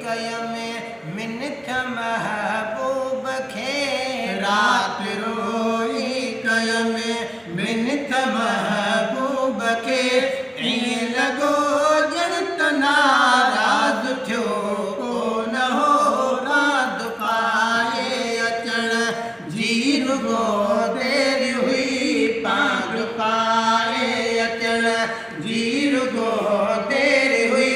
कयमे मिनथ महबूब खे रात रोई कयमे मिनथ महबूब खे ईअं लॻो ॼण त नाराज़ थियो कोन हो रात पाए अचण जी रुगो देरि हुई पाग पाए अचण जी रुगो देरि हुई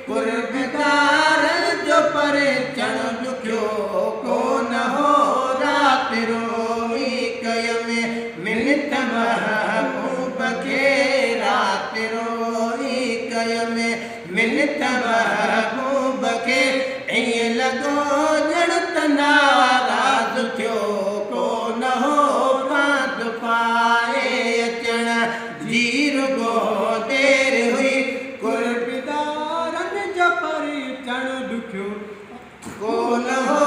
कुर्बदारनि जो परे चण ॾुखियो कोन हो रात रोई कयमे मिनथ महबूब खे रात रोई कयमे मिनथ महबूब खे ईअं लॻो ॼण त नाराज़ थियो कोन हो पाग पाए अचण जी रुगो देरि हुई कुर्बदारनि जो परे चण ॾुखियो कोन हो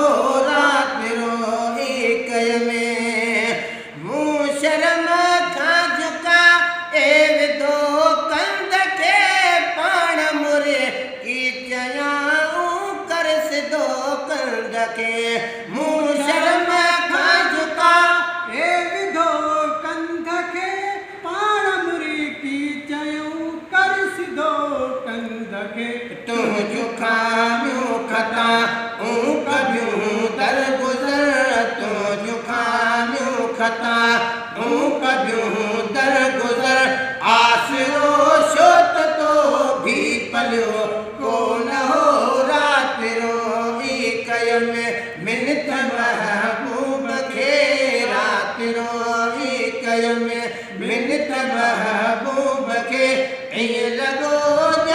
रात रोई कयमे मूं शर्म खां झुका ए विधो कंध खे पाण मुरे की चयाऊं कर सिधो कंध खे मूं शर्म खां झुका ए विधो कंध खे पाण मुरी की चयूं कर सिधो कंध खे तूं जुखामियूं खता ऊं कबियूं दर गुज़र तूं जुखामियूं खता ऊं कबियूं दर गुज़र आसिरो छो त तो भी पलियो कोन हो रात रोई कयमे मिनथ महबूब खे रात रोई कयमे मिनथ महबूब खे ईअं लॻो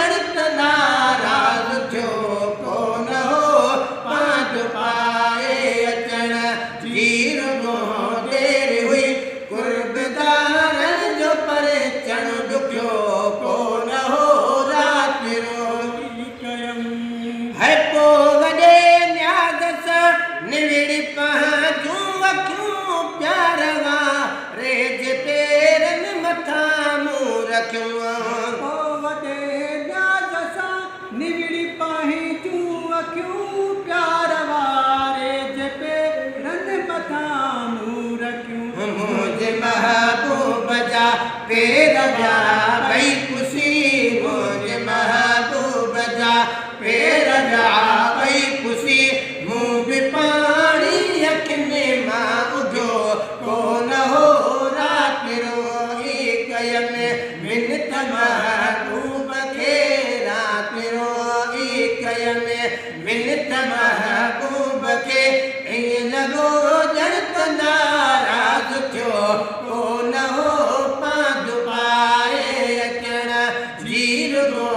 ॼण त नाराज़ थियो कोन हो पाग पाए अचण जी रुगो देरि हुई कुर्बदारनि जो परे चण ॾुखियो कोन हो रात रोई है पोइ वॾे न्याज़ सां निविड़ी पंहिंजूं अखियूं प्यार वारे जे पेरनि मथां मूं रखियूं वॾे न्याज़ सां निविड़ी पंहिंजूं अखियूं प्यार वारे जे पेरनि मथां मूं रखियूं मुंहिंजे महबूब जा पेर जा भई पुसी मुंहिंजे महबूब जा पेर जा भई पुसी मूं बि पाणी अखियुनि मां उघियो कोन हो रात रोई कयमे मिनथ महबूब खे रात रोई कयमे मिनथ महबूब खे ईअं लॻो ॼण त नाराज़ थियो कोन हो पाग पाए अचण जी रुगो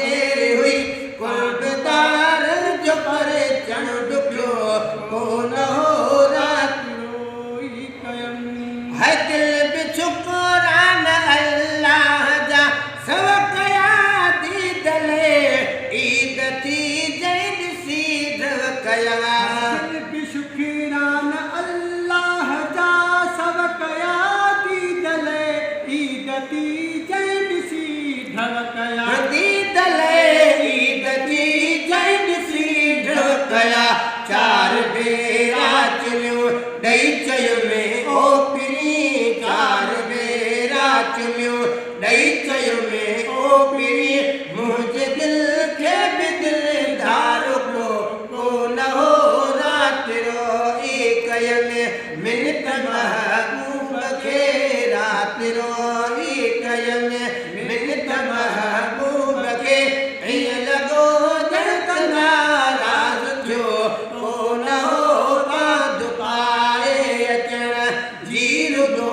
देरि हुई कुर्बदारनि जो परे चण ॾुखियो कोन हो रात रोई कयमि है दिल बि शुक्रान अल्लाह जा सब कया दीदले ईद थी जंहिं ॾिसी ढव कया बि शुक्रान अल्लाह जा सब कया दीदले ईद थी जंहिं ॾिसी ढव कया दीदले ईद थी जंहिं ॾिसी ढव कया चार भेरा चुमियूं ॾेई चयुमि ओ पिरी चार भेरा चुमियूं ॾेई चयुमि ओ पिरी मुंहिंजे दिलि खे बि दिलदार कोन हो रात रोई कयमे मिनथ महबूब खे रात रोई कयमे मिनथ महबूब खे ईअं लॻो ॼण त नाराज़ थियो कोन हो पाग पाए अचण जी रुगो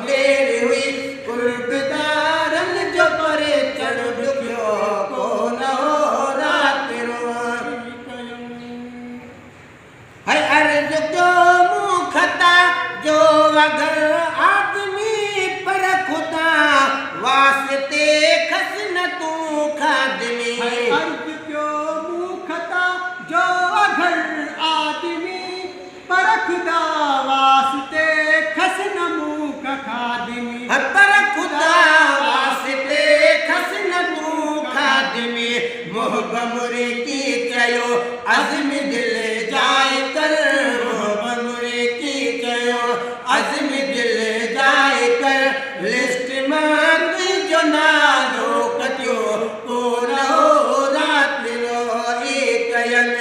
देरि हुई कुर्बदारनि जो परे चण ॾुखियो कोन हो रात रोई है अर्ज़ जो मूं खता जो अगर आदमी पर खुदा वास्ते खस न तूं खादमी अर्ज़ जो मूं खता जो अगर आदमी पर खुदा वास्ते खस न मूं खादमी पर खुदा वास्ते खस न तूं खादमी मोहब मुरी की चयो अज़्म दिल जाए कर मोहब्बत की चयो अज़्म दिल जाए कर लिस्ट मां जो नालो कटियो को रहो रात रो एक यन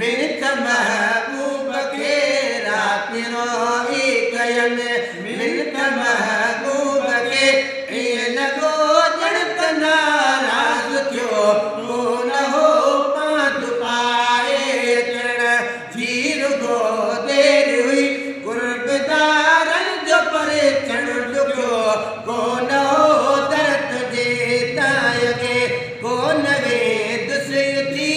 मिनत महबूब के रात रो एक यन मिनत महबूब के ये लगो जड़त नाराज थियो को न हो पांच पाए चढ़ जीर गो देर हुई गुरबदारन जो परे चढ़ लुक्यो को न हो दर्द जे तायगे को नवे दुसयुती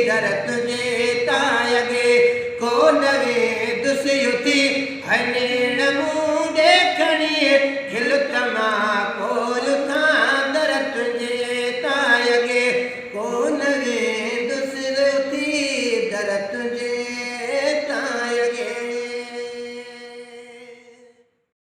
दर्द जे तायगे को नवे दुसयुती हनेण मुंह देखणी खिल तमा